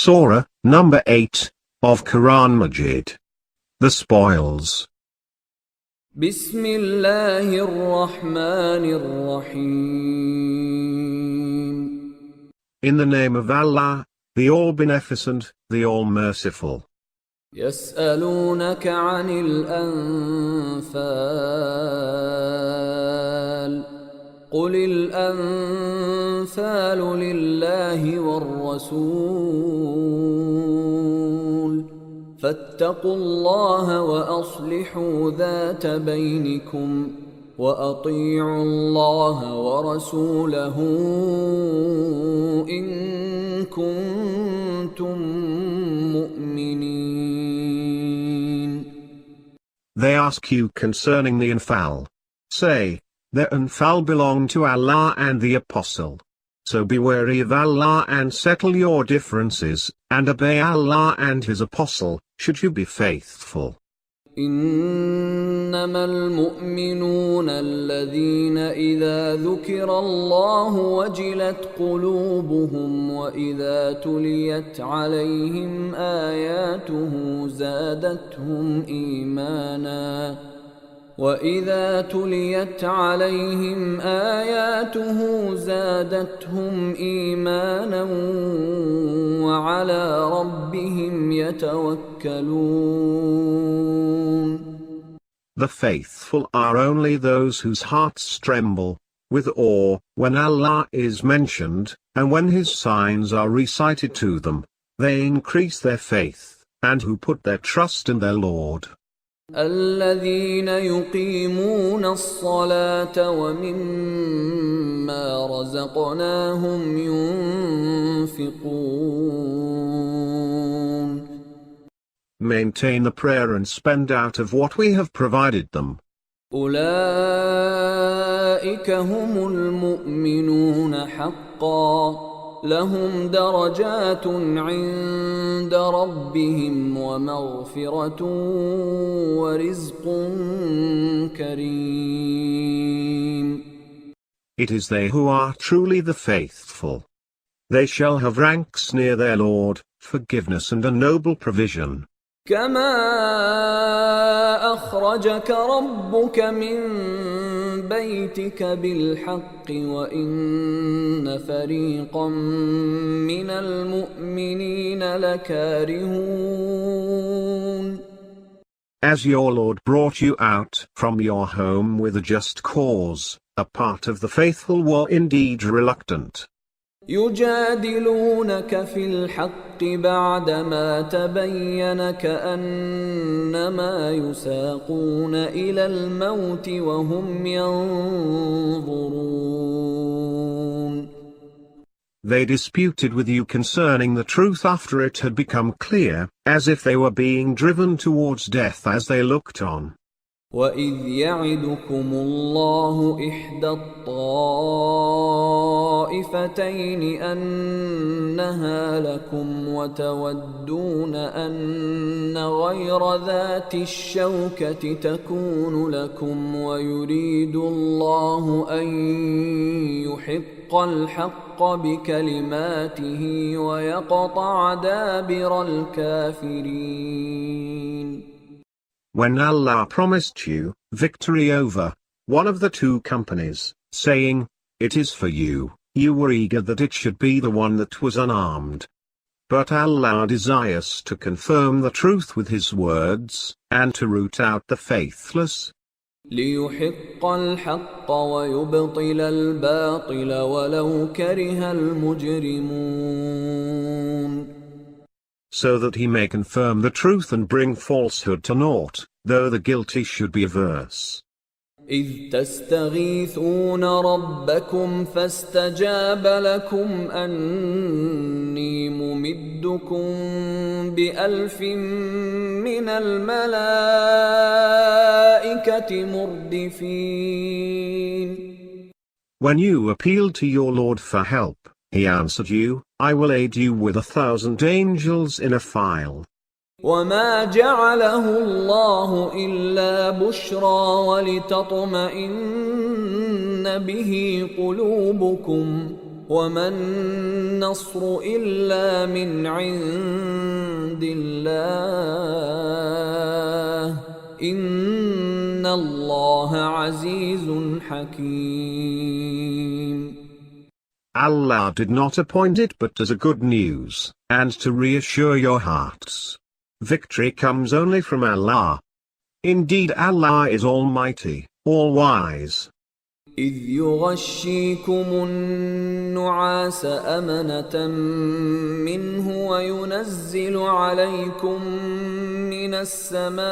Surah, number 8, of Quran Majeed. The spoils. Bismillahir Rahmanir Rahim. In the name of Allah, the All-Beneficent, the All-Merciful. يسألونك عن الأنفال قل الأنفال لله والرسول فاتقوا الله وأصلحوا ذات بينكم وأطيعوا الله ورسوله إن كنتم مؤمنين. They ask you concerning the Anfal. Say, the Anfal belong to Allah and the Apostle. So be wary of Allah and settle your differences, and obey Allah and His Apostle, should you be faithful. إنما المؤمنون الذين إذا ذكر الله وجلت قلوبهم وإذا تليت عليهم آياته زادتهم إيمانا وعلى ربهم يتوكلون. The faithful are only those whose hearts tremble with awe when Allah is mentioned, and when His signs are recited to them, they increase their faith, and who put their trust in their Lord. الذين يقيمون الصلاة ومما رزقناهم ينفقون. Maintain the prayer and spend out of what we have provided them. أولئك هم المؤمنون حقا لهم درجات عند ربهم ومغفرة ورزق كريم. It is they who are truly the faithful. They shall have ranks near their Lord, forgiveness and a noble provision. كما أخرجك ربك من بيتك بالحق وإن فريقا من المؤمنين لكارهون. As your Lord brought you out from your home with a just cause, a part of the faithful were indeed reluctant. يجادلونك في الحق بعدما تبين كأنما يساقون إلى الموت وهم ينظرون. They disputed with you concerning the truth after it had become clear, as if they were being driven towards death as they looked on. وَإِذْ يَعِدُكُمُ اللَّهُ إِحْدَى الطَّائِفَتَيْنِ أَنَّهَا لَكُمْ وَتَوَدُّونَ أَنَّ غَيْرَ ذَاتِ الشَّوْكَةِ تَكُونُ لَكُمْ وَيُرِيدُ اللَّهُ أَن يُحِقَّ الْحَقَّ بِكَلِمَاتِهِ وَيَقْطَعَ دَابِرَ الْكَافِرِينَ. When Allah promised you victory over one of the two companies, saying, "It is for you," you were eager that it should be the one that was unarmed. But Allah desires to confirm the truth with His words, and to root out the faithless. لِيُحِقَّ الْحَقَّ وَيُبْطِلَ الْبَاطِلَ وَلَوْ كَرِهَ الْمُجْرِمُونَ. So that He may confirm the truth and bring falsehood to naught, though the guilty should be averse. إِذْ تَسْتَغِيثُونَ رَبَّكُمْ فَاسْتَجَابَ لَكُمْ أَنِّي مُمِدُّكُمْ بِأَلْفٍ مِّنَ الْمَلَائِكَةِ مُرْدِفِينَ. When you appealed to your Lord for help, He answered you, "I will aid you with 1,000 angels in a file." وَمَا جَعَلَهُ اللَّهُ إِلَّا بُشْرَى وَلِتَطْمَئِنَّ بِهِ قُلُوبُكُمْ وَمَا النَّصْرُ إِلَّا مِنْ عِنْدِ اللَّهِ إِنَّ اللَّهَ عَزِيزٌ حَكِيمٌ. Allah did not appoint it but as a good news, and to reassure your hearts. Victory comes only from Allah. Indeed, Allah is Almighty, All-Wise. إِذْ يُغَشِّيكُمُ النُّعَاسَ أَمَنَةً مِّنْهُ وَيُنَزِّلُ عَلَيْكُم مِّنَ السَّمَاءِ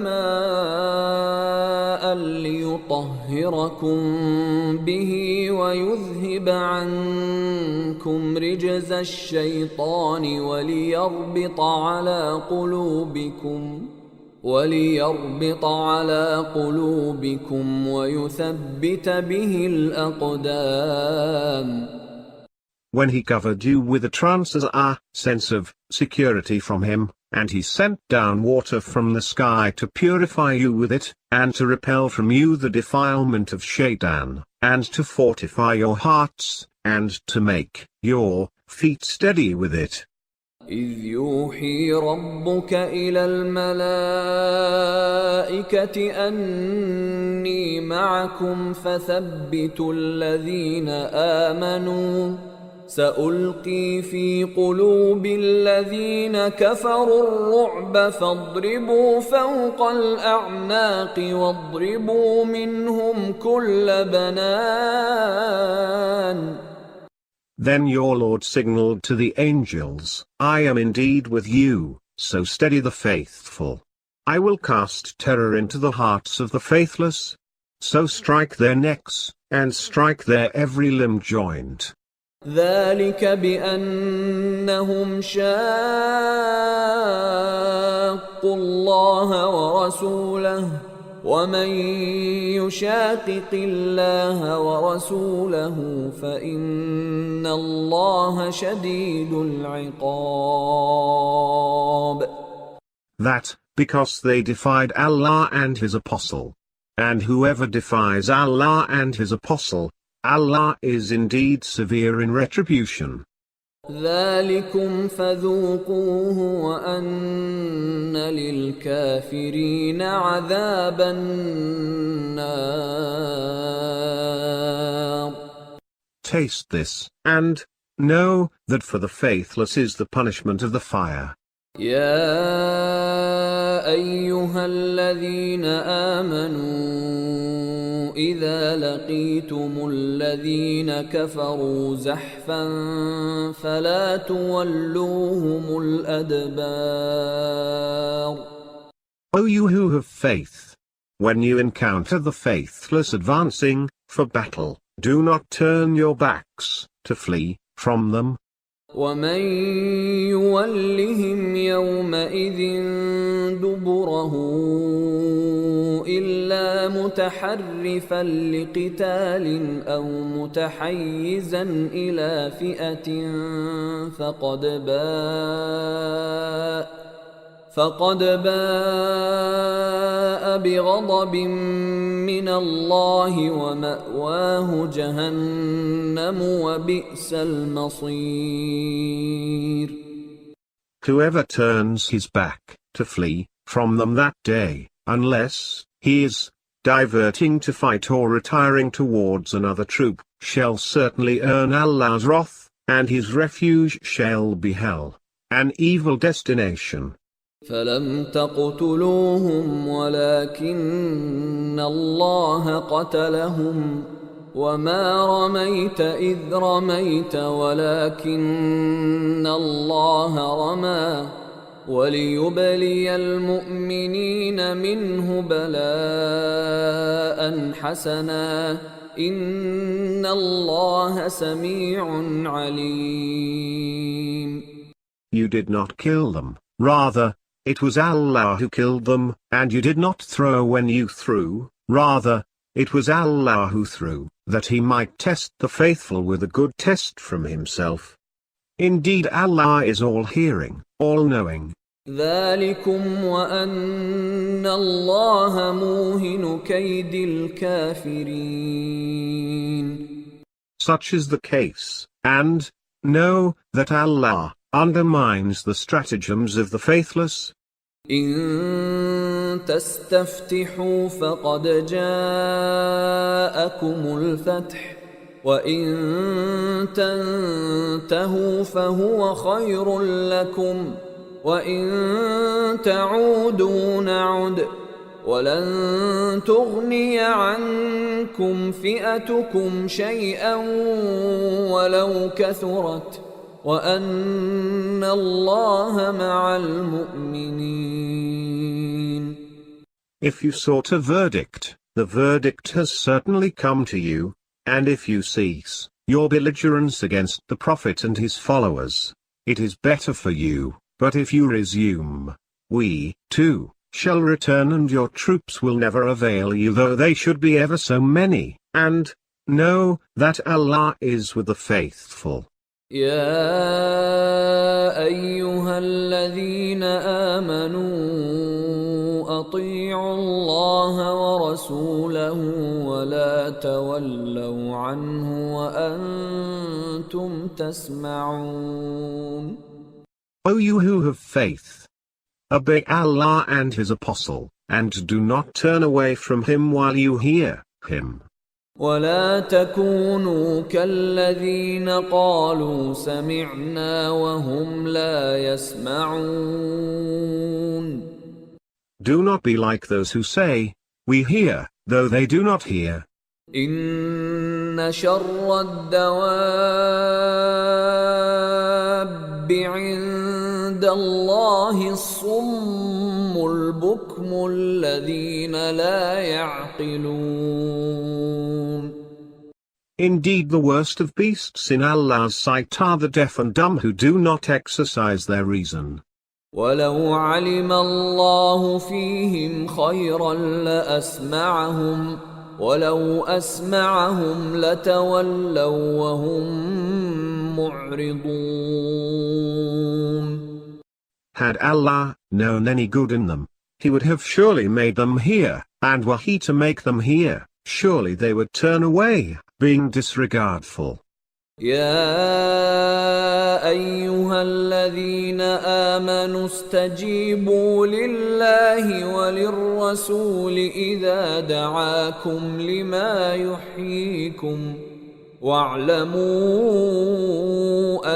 مَاءً لِّيُطَهِّرَكُم بِهِ وَيُذْهِبَ عَنكُمْ رِجْزَ الشَّيْطَانِ وَلِيَرْبِطَ عَلَى قُلُوبِكُمْ وَيُثَبِّتَ بِهِ الْأَقْدَامَ. When he covered you with a trance as a sense of security from him, and he sent down water from the sky to purify you with it, and to repel from you the defilement of Shaitan, and to fortify your hearts, and to make your feet steady with it. إِذْ يُوحِي رَبُّكَ إِلَى الْمَلَائِكَةِ أَنِّي مَعَكُمْ فَثَبِّتُوا الَّذِينَ آمَنُوا سَأُلْقِي فِي قُلُوبِ الَّذِينَ كَفَرُوا الرُّعْبَ فَاضْرِبُوا فَوْقَ الْأَعْنَاقِ وَاضْرِبُوا مِنْهُمْ كُلَّ بَنَانٍ. Then your Lord signaled to the angels, I am indeed with you, so steady the faithful. I will cast terror into the hearts of the faithless. So strike their necks, and strike their every limb joint. ذَلِكَ بِأَنَّهُمْ شَاقُّوا اللَّهَ وَرَسُولَهُ وَمَن يُشَاقِقِ اللَّهَ وَرَسُولَهُ فَإِنَّ اللَّهَ شَدِيدُ الْعِقَابِ. That, because they defied Allah and His Apostle. And whoever defies Allah and His Apostle, Allah is indeed severe in retribution. ذَلِكُمْ فَذُوقُوهُ وَأَنَّ لِلْكَافِرِينَ عَذَابَ النَّارِ. Taste this, and know that for the faithless is the punishment of the fire. يَا أَيُّهَا الَّذِينَ آمَنُوا إِذَا لَقِيتُمُ الَّذِينَ كَفَرُوا زَحْفًا فَلَا تُوَلُّوهُمُ الْأَدْبَارَ. O you who have faith! When you encounter the faithless advancing for battle, do not turn your backs to flee from them. وَمَن يُوَلِّهِمْ يَوْمَئِذٍ دُبُرَهُ إِلَّا مُتَحَرِّفًا لِقِتَالٍ أَوْ مُتَحَيِّزًا إِلَى فِئَةٍ فَقَدْ بَاءَ بِغَضَبٍ مِّنَ اللَّهِ وَمَأْوَاهُ جَهَنَّمُ وَبِئْسَ الْمَصِيرُ. Whoever turns his back to flee from them that day, unless he is diverting to fight or retiring towards another troop, shall certainly earn Allah's wrath, and his refuge shall be hell, an evil destination. فَلَمْ تَقْتُلُوهُمْ وَلَكِنَّ اللَّهَ قَتَلَهُمْ وَمَا رَمَيْتَ إِذْ رَمَيْتَ وَلَكِنَّ اللَّهَ رَمَى وَلِيُبْلِيَ الْمُؤْمِنِينَ مِنْهُ بَلَاءً حَسَنًا إِنَّ اللَّهَ سَمِيعٌ عَلِيمٌ. You did not kill them, rather, it was Allah who killed them, and you did not throw when you threw, rather, it was Allah who threw, that He might test the faithful with a good test from Himself. Indeed, Allah is all-hearing, all-knowing. ذَلِكُمْ وَأَنَّ اللَّهَ مُوهِنُ كَيْدِ الْكَافِرِينَ. such is the case, and know that Allah undermines the stratagems of the faithless. إن تستفتحوا فقد جاءكم الفتح وإن تنتهوا فهو خير لكم وإن تعودوا نعد ولن تغني عنكم فئتكم شيئا ولو كثرت وأن الله مع المؤمنين. If you sought a verdict, the verdict has certainly come to you, and if you cease your belligerence against the Prophet and his followers, it is better for you, but if you resume, we, too, shall return and your troops will never avail you though they should be ever so many, and know that Allah is with the faithful. يا أيها الذين آمنوا أطيعوا الله ورسوله ولا تولوا عنه وأنتم تسمعون. O you who have faith, obey Allah and His Apostle, and do not turn away from him while you hear him. ولا تكونوا كالذين قالوا سمعنا وهم لا يسمعون. Do not be like those who say, we hear, though they do not hear. إن شر الدواب عند الله الصم البكم الذين لا يعقلون. Indeed, the worst of beasts in Allah's sight are the deaf and dumb who do not exercise their reason. ولو علم الله فيهم خيرا لأسمعهم ولو أسمعهم لتولوا وهم معرضون. Had Allah known any good in them, He would have surely made them hear, and were He to make them hear, surely they would turn away, being disregardful. يا أيها الذين آمنوا استجيبوا لله وللرسول إذا دعاكم لما يحييكم واعلموا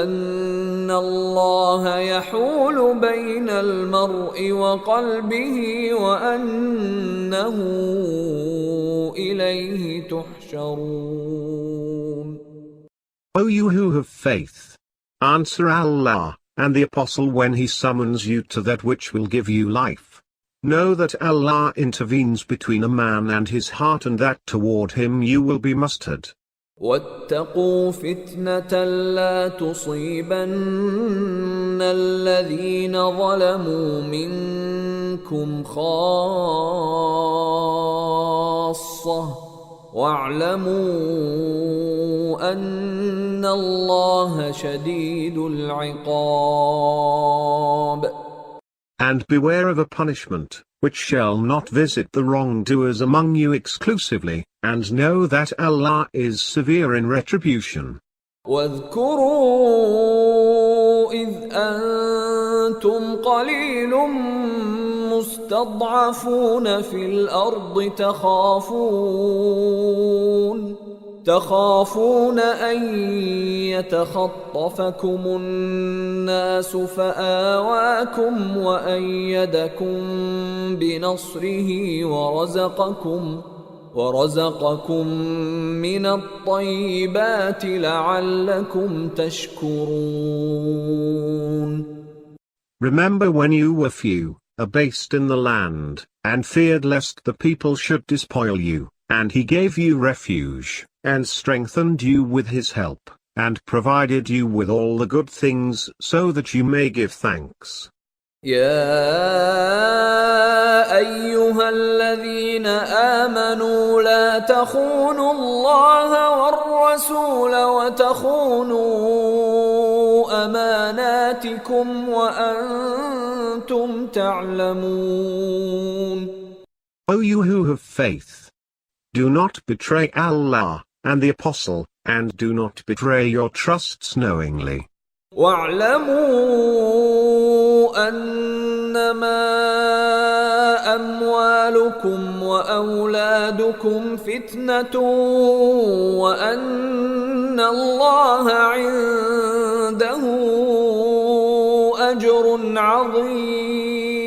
أن الله يحول بين المرء وقلبه وأنه إليه تحشرون. O you who have faith, answer Allah and the Apostle when he summons you to that which will give you life. Know that Allah intervenes between a man and his heart and that toward him you will be mustered. واتقوا فتنة لا تصيبن الذين ظلموا منكم خاصة واعلموا أن الله شديد العقاب. And beware of a punishment, which shall not visit the wrongdoers among you exclusively, and know that Allah is severe in retribution. واذكروا إذ أنتم قليل مستضعفون في الأرض تخافون أن يتخطفكم الناس فآواكم وأيدكم بنصره ورزقكم من الطيبات لعلكم تشكرون. Remember when you were few, abased in the land, and feared lest the people should despoil you, and he gave you refuge, and strengthened you with his help, and provided you with all the good things so that you may give thanks. يا أيها الذين آمنوا لا تخونوا الله والرسول وتخونوا أماناتكم وأنتم تعلمون. O you who have faith, do not betray Allah and the Apostle, and do not betray your trusts knowingly. واعلموا أنما أموالكم وأولادكم فتنة وأن الله عنده أجر عظيم.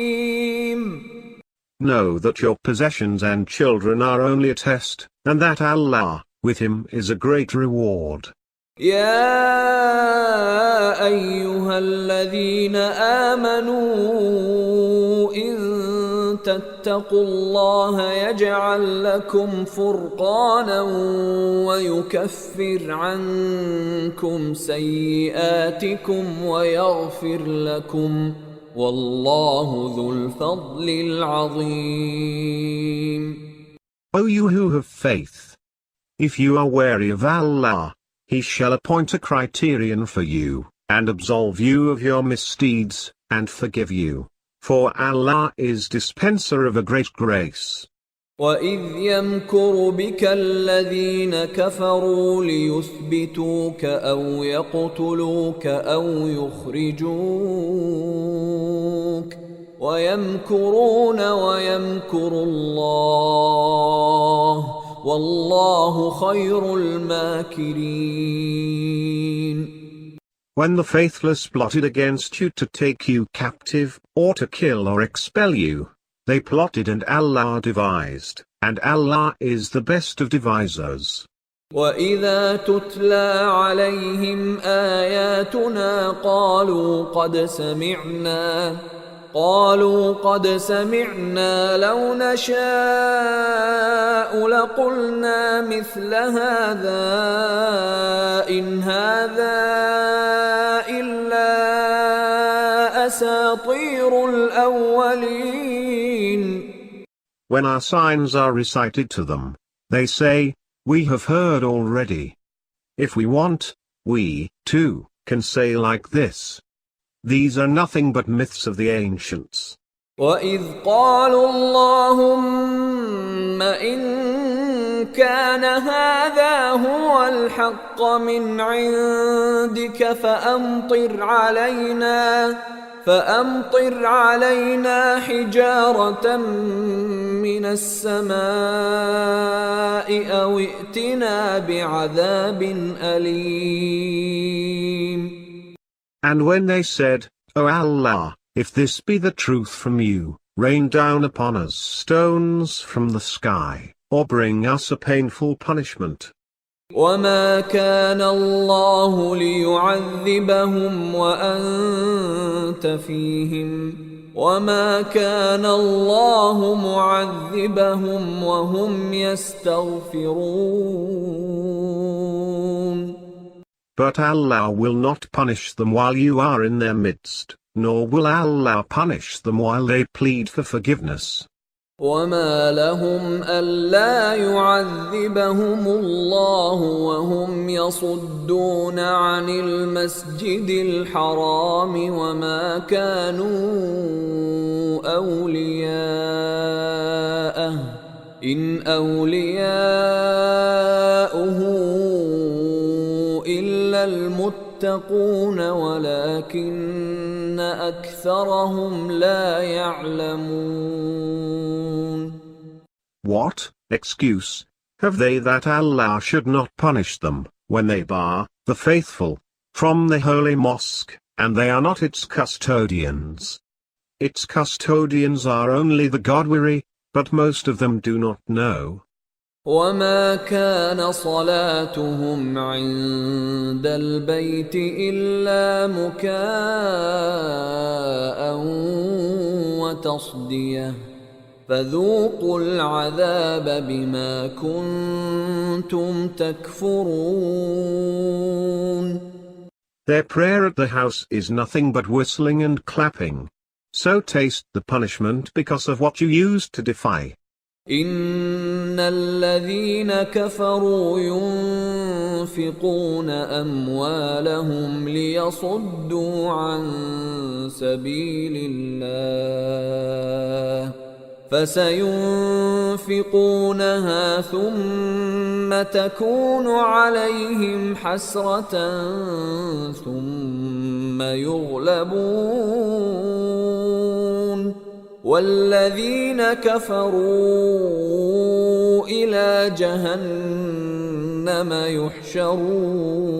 Know that your possessions and children are only a test, and that Allah, with him, is a great reward. يا أيها الذين آمنوا إن تتقوا الله يجعل لكم فرقانا ويكفر عنكم سيئاتكم ويغفر لكم والله ذو الفضل العظيم. O you who have faith! If you are wary of Allah, He shall appoint a criterion for you, and absolve you of your misdeeds, and forgive you. For Allah is dispenser of a great grace. وَإِذْ يَمْكُرُ بِكَ الَّذِينَ كَفَرُوا لِيُثْبِتُوكَ أَوْ يَقْتُلُوكَ أَوْ يُخْرِجُوكَ وَيَمْكُرُونَ وَيَمْكُرُ اللَّهُ وَاللَّهُ خَيْرُ الْمَاكِرِينَ. When the faithless plotted against you to take you captive, or to kill or expel you, they plotted and Allah devised, and Allah is the best of devisers. وَإِذَا تُتْلَى عَلَيْهِمْ آيَاتُنَا قالوا قد سمعنا لو نشاء لقلنا مثل هذا إن هذا إلا أساطير الأولين. When our signs are recited to them, they say, we have heard already. If we want, we, too, can say like this. These are nothing but myths of the ancients. وَإِذْ قَالُوا اللَّهُمَّ إِن كَانَ هَذَا هُوَ الْحَقَّ مِنْ عِندِكَ فَأَمْطِرْ عَلَيْنَا حِجَارَةً مِّنَ السَّمَاءِ أَوْ ائْتِنَا بِعَذَابٍ أَلِيمٍ. And when they said, O Allah, if this be the truth from you, rain down upon us stones from the sky, or bring us a painful punishment. وَمَا كَانَ اللَّهُ لِيُعَذِّبَهُمْ وَأَنْتَ فِيهِمْ وَمَا كَانَ اللَّهُ مُعَذِّبَهُمْ وَهُمْ يَسْتَغْفِرُونَ. But Allah will not punish them while you are in their midst, nor will Allah punish them while they plead for forgiveness. وَمَا لَهُمْ أَلَّا يُعَذِّبَهُمُ اللَّهُ وَهُمْ يَصُدُّونَ عَنِ الْمَسْجِدِ الْحَرَامِ وَمَا كَانُوا أَوْلِيَاءَهُ إِنْ أَوْلِيَاؤُهُ إِلَّا الْمُتَّقُونَ وَلَكِنَّ أَكْثَرَهُمْ لَا يَعْلَمُونَ. What excuse have they that Allah should not punish them, when they bar the faithful from the holy mosque, and they are not its custodians? Its custodians are only the God-weary, but most of them do not know. وَمَا كَانَ صَلَاتُهُمْ عِندَ الْبَيْتِ إِلَّا مُكَاءً وَتَصْدِيَةً فَذُوقُوا الْعَذَابَ بِمَا كُنْتُمْ تَكْفُرُونَ. Their prayer at the house is nothing but whistling and clapping. So taste the punishment because of what you used to defy. إِنَّ الَّذِينَ كَفَرُوا يُنْفِقُونَ أَمْوَالَهُمْ لِيَصُدُّوا عَنْ سَبِيلِ اللَّهِ فسينفقونها ثم تكون عليهم حسرة ثم يغلبون والذين كفروا إلى جهنم يحشرون.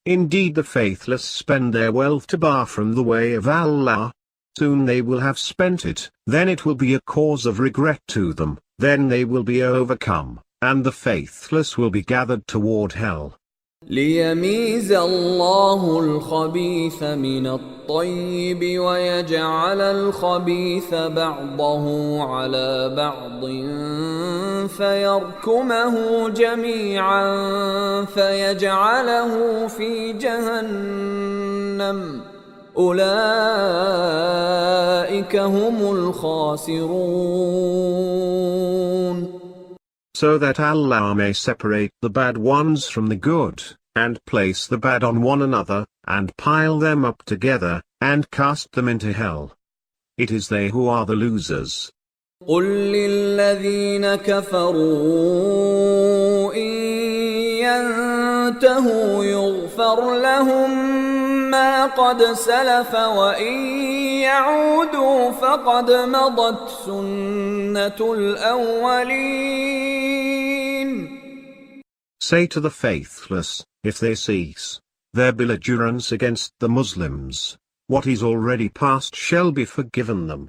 Indeed, the faithless spend their wealth to bar from the way of Allah. Soon they will have spent it, then it will be a cause of regret to them, then they will be overcome, and the faithless will be gathered toward hell. ليميز الله الخبيث من الطيب ويجعل الخبيث بعضه على بعض فيركمه جميعا فيجعله في جهنم أولئك هم الخاسرون. So that Allah may separate the bad ones from the good, and place the bad on one another, and pile them up together, and cast them into hell. It is they who are the losers. قل للذين كفروا إن ينتهوا يغفر لهم ما قد سلف وإن يعودوا فقد مضت سنة الأولين. Say to the faithless, if they cease their belligerence against the Muslims, what is already past shall be forgiven them.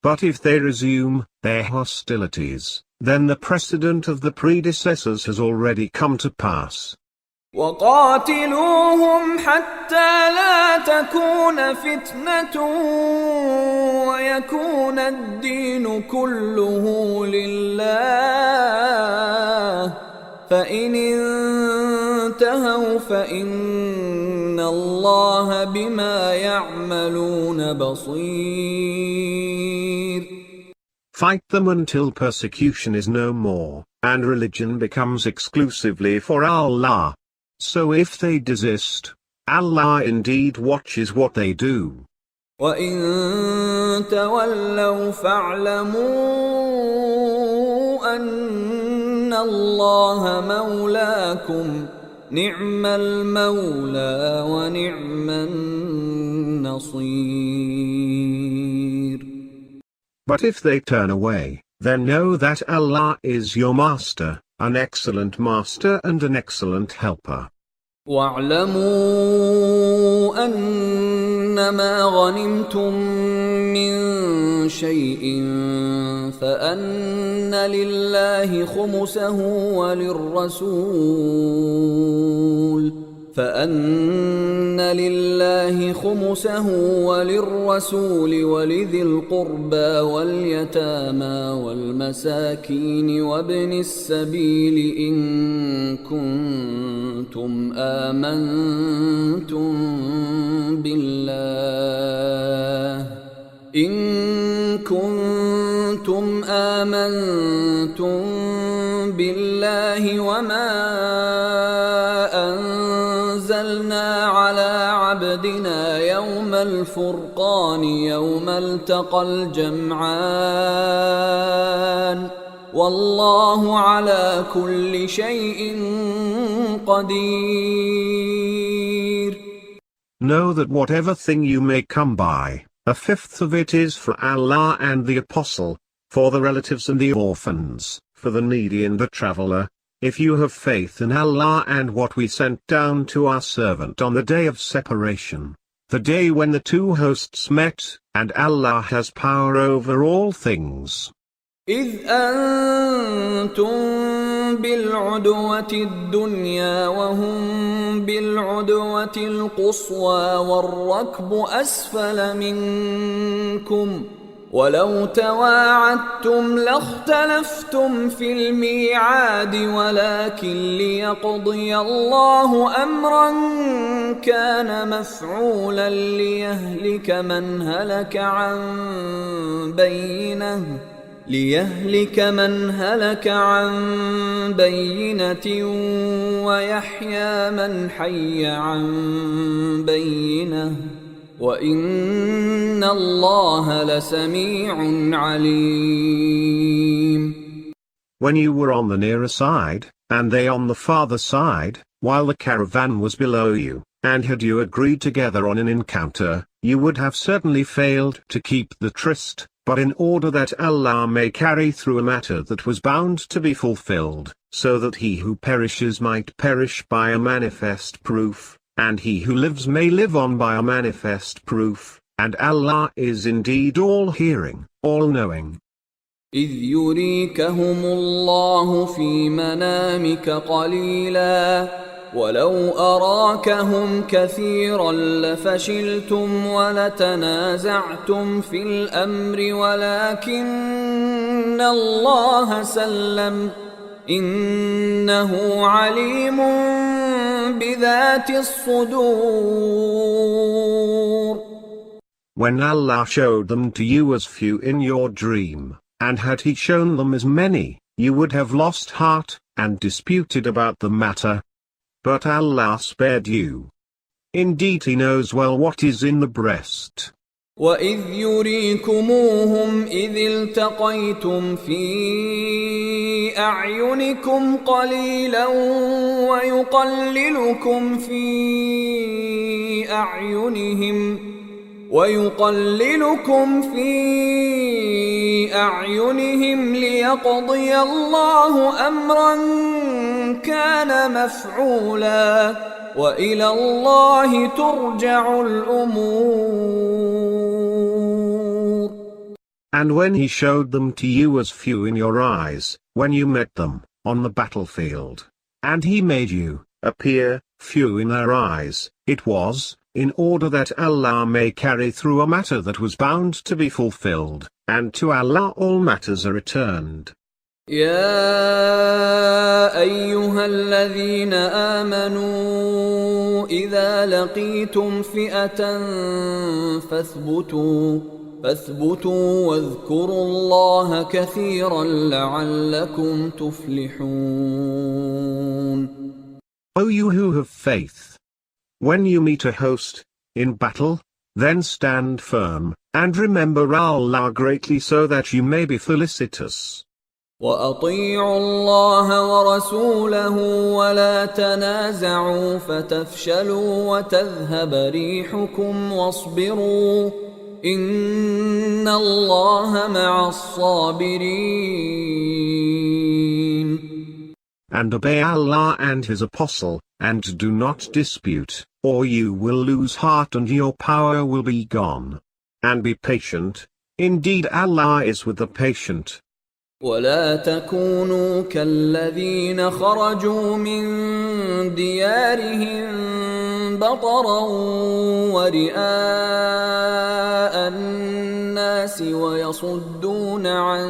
But if they resume their hostilities, then the precedent of the predecessors has already come to pass. وقاتلوهم حتى لا تكون فتنة ويكون الدين كله لله فإن انتهوا فإن الله بما يعملون بصير. Fight them until persecution is no more, and religion becomes exclusively for Allah. So if they desist, Allah indeed watches what they do. وَإِن تَوَلَّوْا فَاعْلَمُوا أَنَّ اللَّهَ مَوْلَاكُمْ نِعْمَ الْمَوْلَى وَنِعْمَ النَّصِيرُ. But if they turn away, then know that Allah is your master, an excellent master and an excellent helper. وَاعْلَمُوا أَنَّمَا غَنِمْتُم مِّن شَيْءٍ فَأَنَّ لِلَّهِ خُمُسَهُ وللرسول ولذي القربى واليتامى والمساكين وابن السبيل إن كنتم آمنتم بالله وما أنزلنا على عبدنا يوم الفرقان يوم التقى الجمعان والله على كل شيء قدير. Know that whatever thing you may come by, a fifth of it is for Allah and the Apostle, for the relatives and the orphans, for the needy and the traveler, if you have faith in Allah and what we sent down to our servant on the day of separation, the day when the two hosts met, and Allah has power over all things. إذ أنتم بالعدوة الدنيا وهم بالعدوة القصوى والركب أسفل منكم ولو تواعدتم لاختلفتم في الميعاد ولكن ليقضي الله أمرا كان مفعولا ليهلك من هلك عن بينة ويحيى من حي عن بينة وَإِنَّ اللَّهَ لَسَمِيعٌ عَلِيمٌ. When you were on the nearer side, and they on the farther side, while the caravan was below you, and had you agreed together on an encounter, you would have certainly failed to keep the tryst, but in order that Allah may carry through a matter that was bound to be fulfilled, so that he who perishes might perish by a manifest proof, and he who lives may live on by a manifest proof, and Allah is indeed all-hearing, all-knowing. إِذْ يُرِيكَهُمُ اللَّهُ فِي مَنَامِكَ قَلِيلًا وَلَوْ أَرَاكَهُمْ كَثِيرًا لَفَشِلْتُمْ وَلَتَنَازَعْتُمْ فِي الْأَمْرِ وَلَكِنَّ اللَّهَ سَلَّمَ إِنَّهُ عَلِيمٌ بِذَاتِ الصُّدُورِ. When Allah showed them to you as few in your dream, and had he shown them as many, you would have lost heart, and disputed about the matter. But Allah spared you. Indeed he knows well what is in the breast. وَإِذْ يُرِيكُمُوهُمْ إِذِ الْتَقَيْتُمْ فِي أَعْيُنِكُمْ قَلِيلًا وَيُقَلِّلُكُمْ فِي أَعْيُنِهِمْ لِيَقْضِيَ اللَّهُ أَمْرًا كَانَ مَفْعُولًا وَإِلَى اللَّهِ تُرْجَعُ الْأُمُورُ. And when he showed them to you as few in your eyes, when you met them, on the battlefield, and he made you appear few in their eyes, it was in order that Allah may carry through a matter that was bound to be fulfilled, and to Allah all matters are returned. يا أيها الذين آمنوا إذا لقيتم فئة فاثبتوا واذكروا الله كثيرا لعلكم تفلحون. O you who have faith! When you meet a host, in battle, then stand firm, and remember Allah greatly so that you may be felicitous. وَأَطِيعُوا اللَّهَ وَرَسُولَهُ وَلَا تَنَازَعُوا فَتَفْشَلُوا وَتَذْهَبَ رِيحُكُمْ وَاصْبِرُوا إِنَّ اللَّهَ مَعَ الصَّابِرِينَ. And obey Allah and His Apostle, and do not dispute, or you will lose heart and your power will be gone. And be patient, indeed Allah is with the patient. ولا تكونوا كالذين خرجوا من ديارهم بطرا ورئاء الناس ويصدون عن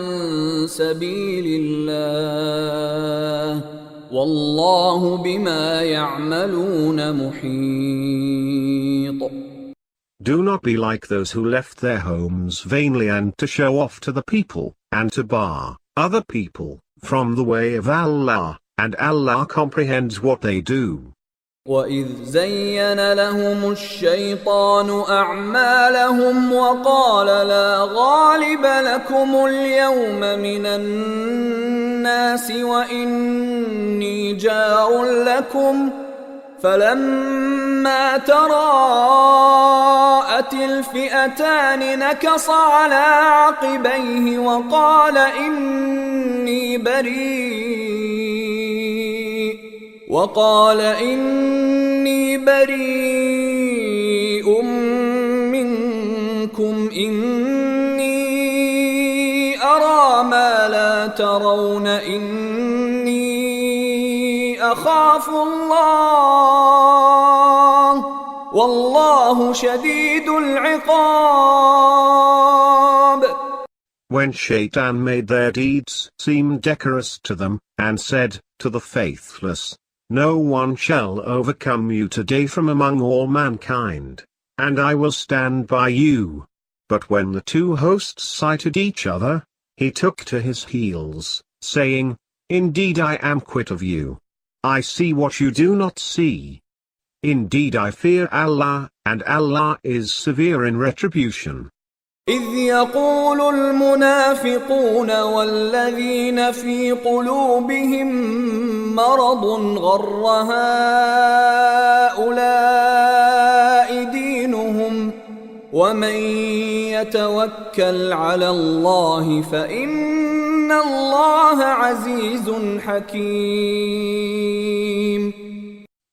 سبيل الله والله بما يعملون محيط. Do not be like those who left their homes vainly and to show off to the people, and to bar other people from the way of Allah, and Allah comprehends what they do. وَإِذْ زَيَّنَ لَهُمُ الشَّيْطَانُ أَعْمَالَهُمْ وَقَالَ لَا غَالِبَ لَكُمُ الْيَوْمَ مِنَ النَّاسِ وَإِنِّي جَارٌ لَكُمْ فَلَمَّا تَرَاءَتِ الْفِئَتَانِ نَكَصَ عَلَى عَقِبَيْهِ وَقَالَ إِنِّي بَرِيءٌ مِّنكُمْ إِنِّي أَرَى مَا لَا تَرَوْنَ إِنِّي أَخَافُ اللَّهَ وَاللَّهُ شَدِيدُ الْعِقَابِ. When Shaitan made their deeds seem decorous to them, and said to the faithless, no one shall overcome you today from among all mankind, and I will stand by you. But when the two hosts sighted each other, he took to his heels, saying, indeed I am quit of you. I see what you do not see. Indeed I fear Allah, and Allah is severe in retribution. إذ يقول المنافقون والذين في قلوبهم مرض غر هؤلاء دينهم ومن يتوكل على الله فإن الله عزيز حكيم.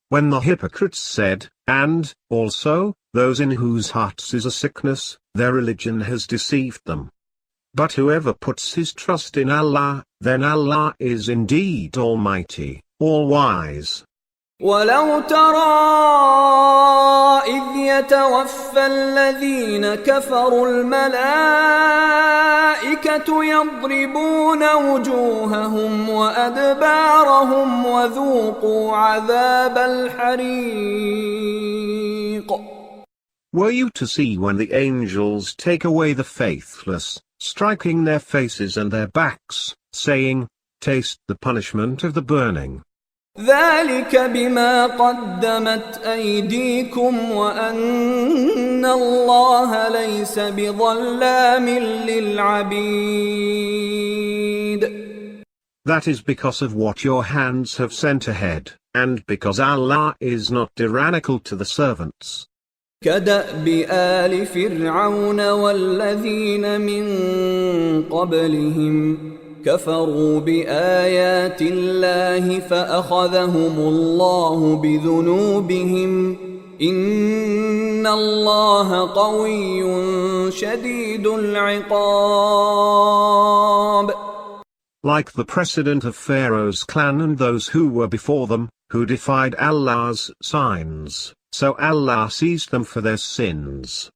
When the hypocrites said, and, also, those in whose hearts is a sickness, their religion has deceived them. But whoever puts his trust in Allah, then Allah is indeed Almighty, All-Wise. ولو ترى إذ يتوفى الذين كفروا الملائكة يضربون وجوههم وأدبارهم وذوقوا عذاب الحريق. Were you to see when the angels take away the faithless, striking their faces and their backs, saying, taste the punishment of the burning. ذلك بما قدمت أيديكم وأن الله ليس بظلام للعبيد. That is because of what your hands have sent ahead, and because Allah is not tyrannical to the servants. كدأب آل فرعون والذين من قبلهم كفروا بآيات الله فأخذهم الله بذنوبهم إن الله قوي شديد العقاب. Like the precedent of Pharaoh's clan and those who were before them, who defied Allah's signs, so Allah seized them for their sins.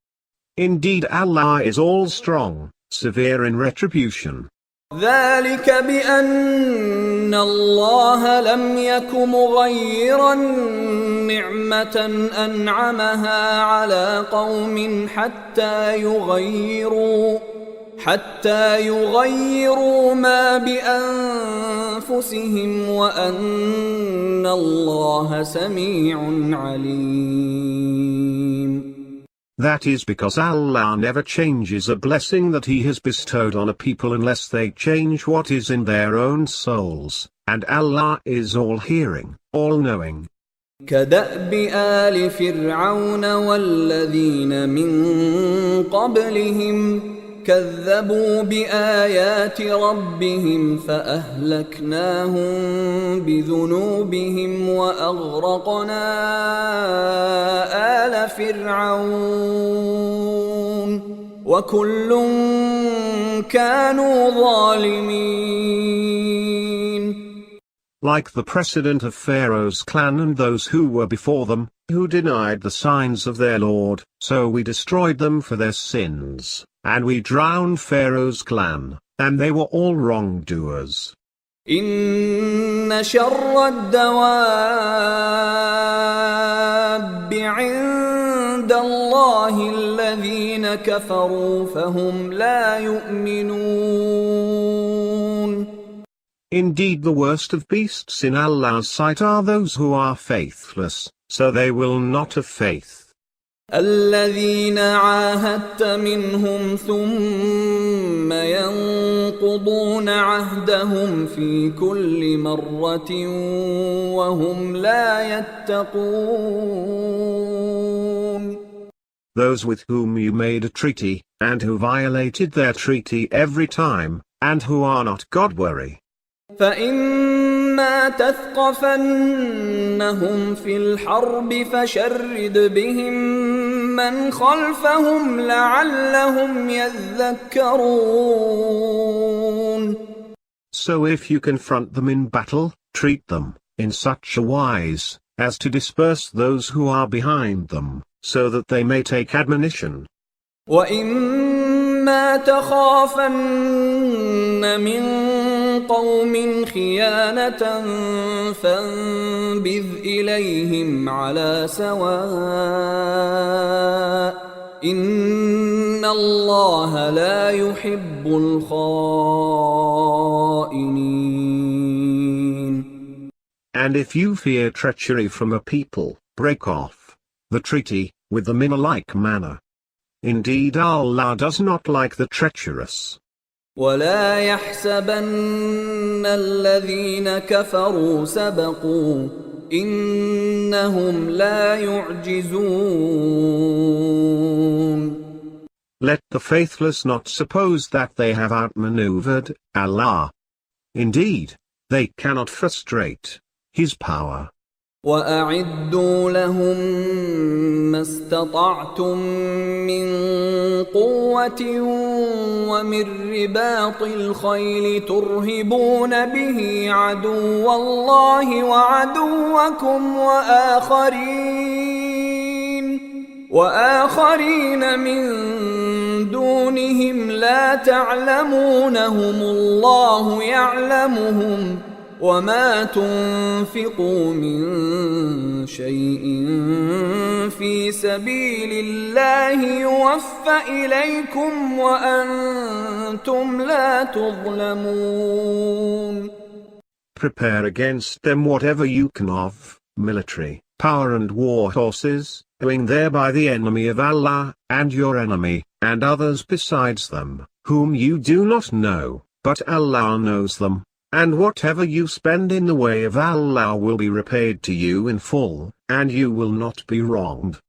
Indeed Allah is all-strong, severe in retribution. ذلك بأن الله لم يك مغيرا نعمة أنعمها على قوم حتى يغيروا ما بأنفسهم وأن الله سميع عليم. That is because Allah never changes a blessing that He has bestowed on a people unless they change what is in their own souls, and Allah is all-hearing, all-knowing. كدأب آل فرعون والذين من قبلهم كذبوا بآيات ربهم فأهلكناهم بذنوبهم وأغرقنا آل فرعون وكل كانوا ظالمين. Like the precedent of Pharaoh's clan and those who were before them, who denied the signs of their Lord, so we destroyed them for their sins. And we drowned Pharaoh's clan, and they were all wrongdoers. إن شر الدواب عند الله الذين كفروا فهم لا يؤمنون. Indeed the worst of beasts in Allah's sight are those who are faithless, so they will not have faith. الذين عاهدت منهم ثم ينقضون عهدهم في كل مرة وهم لا يتقون. Those with whom you made a treaty, and who violated their treaty every time, and who are not God-wary. فإما تثقفنهم في الحرب فشرد بهم من خلفهم لعلهم يذكرون. So if you confront them in battle, treat them in such a wise as to disperse those who are behind them, so that they may take admonition. وإما تخافن من قوم خيانة فانبذ إليهم على سواء إن الله لا يحب الخائنين. And if you fear treachery from a people, break off the treaty with them in a like manner. Indeed, Allah does not like the treacherous. ولا يحسبن الذين كفروا سبقوا إنهم لا يعجزون. Let the faithless not suppose that they have outmaneuvered Allah. Indeed, they cannot frustrate His power. وأعدوا لهم ما استطعتم من قوة ومن رباط الخيل ترهبون به عدو الله وعدوكم وآخرين من دونهم لا تعلمونهم الله يعلمهم وما تنفقوا من شيء في سبيل الله يوفى إليكم وأنتم لا تظلمون. Prepare against them whatever you can of military power and war horses, doing thereby the enemy of Allah, and your enemy, and others besides them, whom you do not know, but Allah knows them. And whatever you spend in the way of Allah will be repaid to you in full, and you will not be wronged.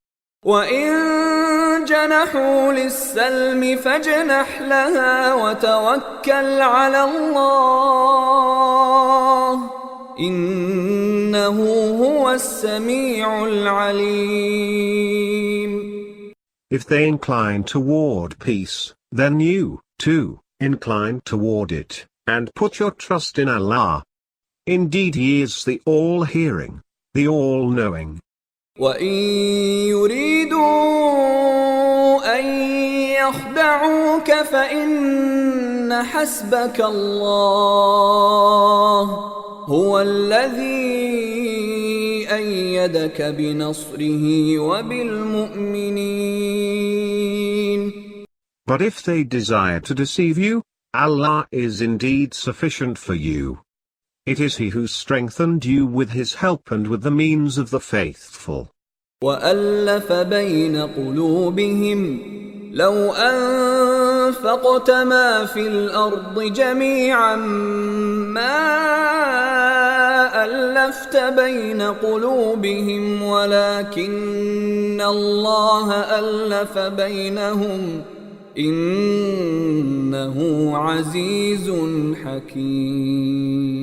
وَإِن جَنَحُوا لِلسَّلْمِ فَاجْنَحْ لَهَا وَتَوَكَّلْ عَلَى اللَّهِ إِنَّهُ هُوَ السَّمِيعُ الْعَلِيمُ. If they incline toward peace, then you, too, incline toward it. And put your trust in Allah. Indeed, He is the all-hearing, the all-knowing. وَإِن يُرِيدُوا أَن يَخْدَعُوكَ فَإِنَّ حَسْبَكَ اللَّهُ هُوَ الَّذِي أَيَّدَكَ بِنَصْرِهِ وَبِالْمُؤْمِنِينَ. But if they desire to deceive you, Allah is indeed sufficient for you. It is He who strengthened you with His help and with the means of the faithful. وَأَلَّفَ بَيْنَ قُلُوبِهِمْ لَوْ أَنفَقْتَ مَا فِي الْأَرْضِ جَمِيعًا مَا أَلَّفْتَ بَيْنَ قُلُوبِهِمْ وَلَكِنَّ اللَّهَ أَلَّفَ بَيْنَهُمْ إِنَّهُ عَزِيزٌ حَكِيمٌ.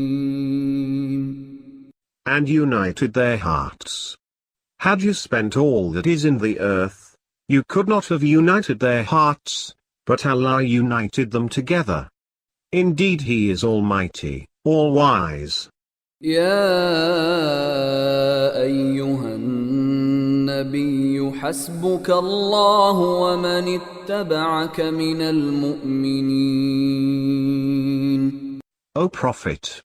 And united their hearts. Had you spent all that is in the earth, you could not have united their hearts, but Allah united them together. Indeed, He is Almighty, All-Wise. يا أيها النبي حسبك الله ومن اتبعك من المؤمنين. O Prophet,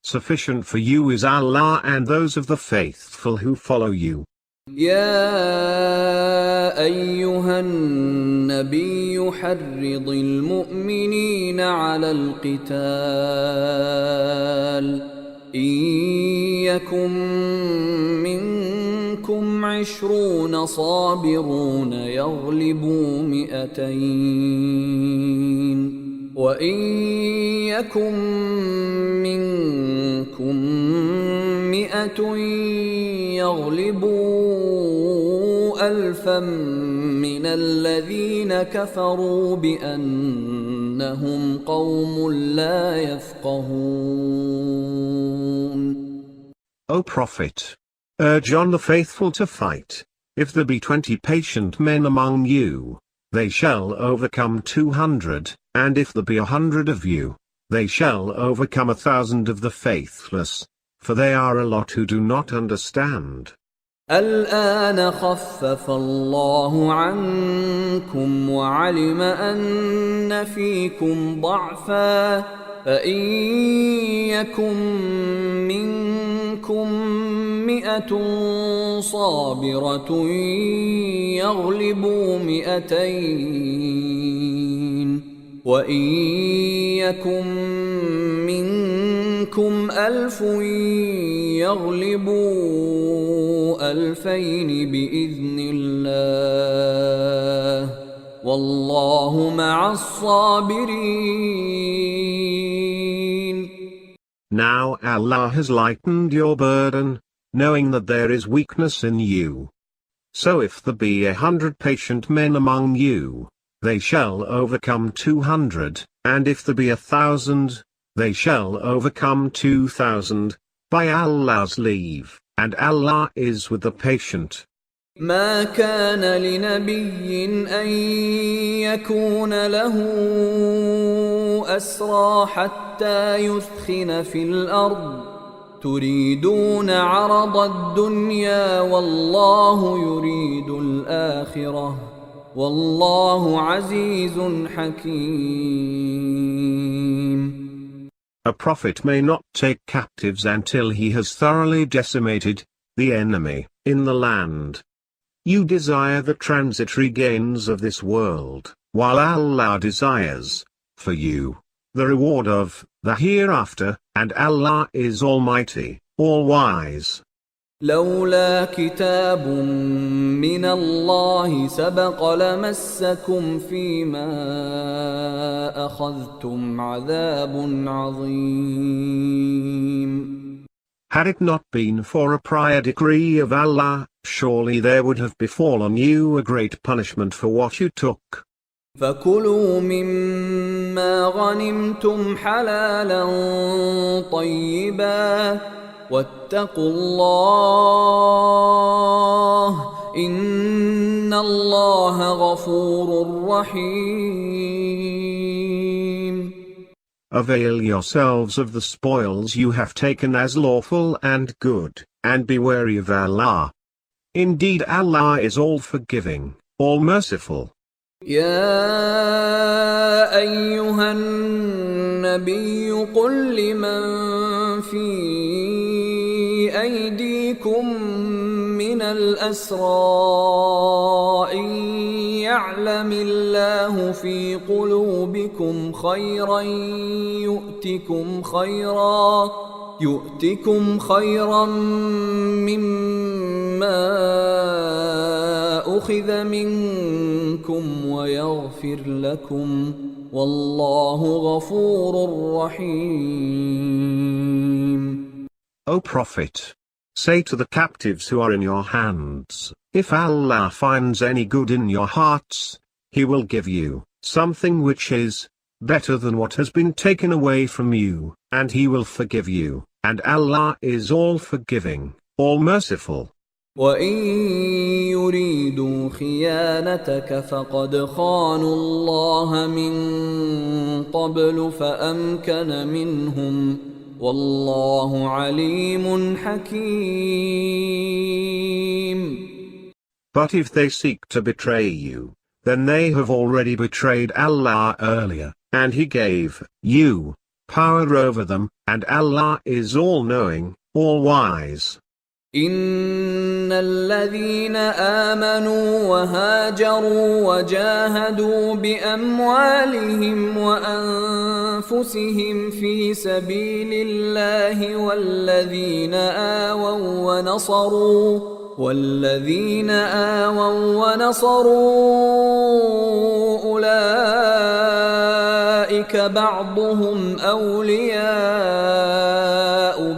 sufficient for you is Allah and those of the faithful who follow you. يا أيها النبي حرض المؤمنين على القتال إن يكن منكم 20 صابرون يغلبوا 200 وإن يكن منكم 100 يغلبوا 1000 من الذين كفروا بأنهم قوم لا يفقهون. O Prophet, urge on the faithful to fight. If there be 20 patient men among you, they shall overcome 200, and if there be 100 of you, they shall overcome 1,000 of the faithless, for they are a lot who do not understand. الآن خفف الله عنكم وعلم أن فيكم ضعفا فإن يكن منكم 100 صابرة يغلبوا 200 وإن يكن منكم منكم ألف يغلبوا ألفين بإذن الله والله مع الصابرين. Now Allah has lightened your burden, knowing that there is weakness in you. So if there be 100 patient men among you, they shall overcome 200, and if there be 1,000, they shall overcome 2,000, by Allah's leave, and Allah is with the patient. ما كان لنبي أن يكون له أسرى حتى يثخن في الأرض تريدون عرض الدنيا والله يريد الآخرة والله عزيز حكيم. A prophet may not take captives until he has thoroughly decimated the enemy in the land. You desire the transitory gains of this world, while Allah desires, for you, the reward of the hereafter, and Allah is Almighty, All-Wise. لولا كتاب من الله سبق لمسكم فيما أخذتم عذاب عظيم. Had it not been for a prior decree of Allah, surely there would have befallen you a great punishment for what you took. فكلوا مما غنمتم حلالا طيبا واتقوا الله إن الله غفور رحيم. Avail yourselves of the spoils you have taken as lawful and good, and be wary of Allah. Indeed Allah is all forgiving, all merciful. يا أيها النبي قل لمن في أيديكم من الأسرى إن يعلم الله في قلوبكم خيرا يؤتكم خيرا مما أخذ منكم ويغفر لكم والله غفور رحيم. O Prophet, say to the captives who are in your hands, if Allah finds any good in your hearts, He will give you something which is better than what has been taken away from you, and He will forgive you, and Allah is all forgiving, all merciful. وَإِن يُرِيدُوا خِيَانَتَكَ فَقَدْ خَانُوا اللَّهَ مِن قَبْلُ فَأَمْكَنَ مِنْهُمْ وَاللَّهُ عَلِيمٌ حَكِيمٌ. But if they seek to betray you, then they have already betrayed Allah earlier, and He gave you power over them, and Allah is all-knowing, all-wise. إن الذين آمنوا وهاجروا وجاهدوا بأموالهم وأنفسهم في سبيل الله والذين آووا ونصروا أولئك بعضهم أولياء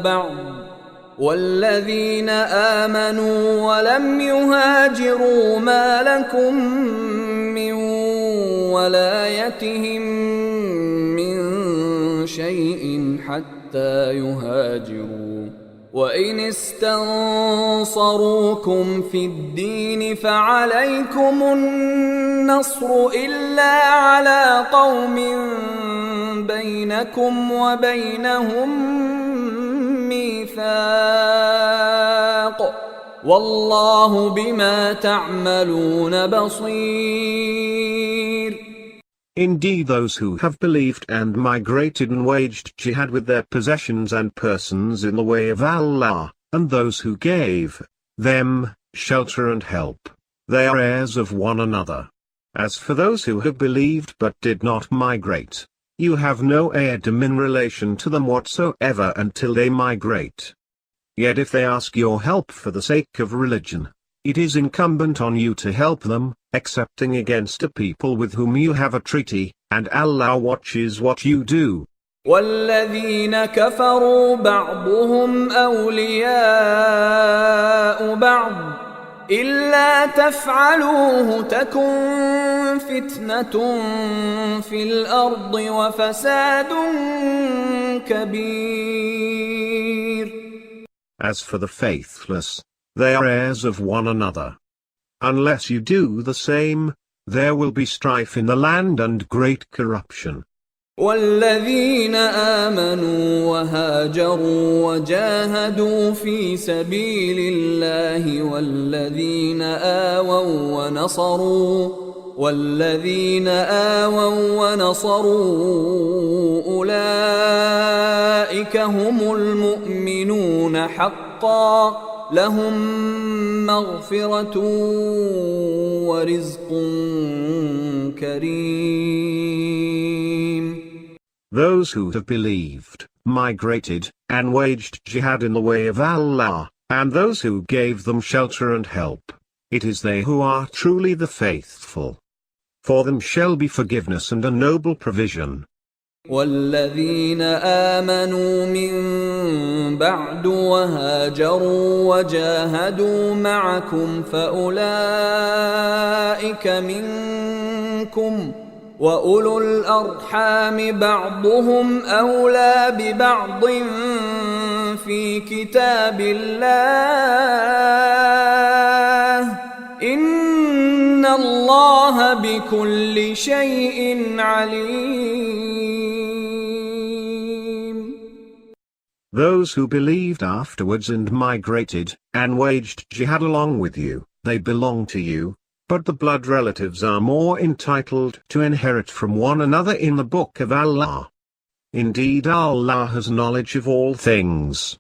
بعض والذين آمنوا ولم يهاجروا ما لكم من ولايتهم من شيء حتى يهاجروا وإن استنصروكم في الدين فعليكم النصر إلا على قوم بينكم وبينهم ميثاق والله بما تعملون بصير. Indeed those who have believed and migrated and waged jihad with their possessions and persons in the way of Allah, and those who gave them shelter and help, they are heirs of one another. As for those who have believed but did not migrate, You have no eardom in relation to them whatsoever until they migrate. Yet if they ask your help for the sake of religion, it is incumbent on you to help them, excepting against a people with whom you have a treaty, and Allah watches what you do. والذين كفروا بعضهم أولياء بعض إلا تفعلوه تكن فتنة في الأرض وفساد كبير. As for the faithless, they are heirs of one another. Unless you do the same, there will be strife in the land and great corruption. والذين آمنوا وهاجروا وجاهدوا في سبيل الله والذين آووا ونصروا أولئك هم المؤمنون حقا لهم مغفرة ورزق كريم. Those who have believed, migrated, and waged jihad in the way of Allah, and those who gave them shelter and help, it is they who are truly the faithful. For them shall be forgiveness and a noble provision. والذين آمنوا من بعد وهاجروا وجاهدوا معكم فأولئك منكم وأولو الأرحام بعضهم أولى ببعض في كتاب الله إن الله بكل شيء عليم. Those who believed afterwards and migrated, and waged jihad along with you, they belong to you, but the blood relatives are more entitled to inherit from one another in the book of Allah. Indeed Allah has knowledge of all things.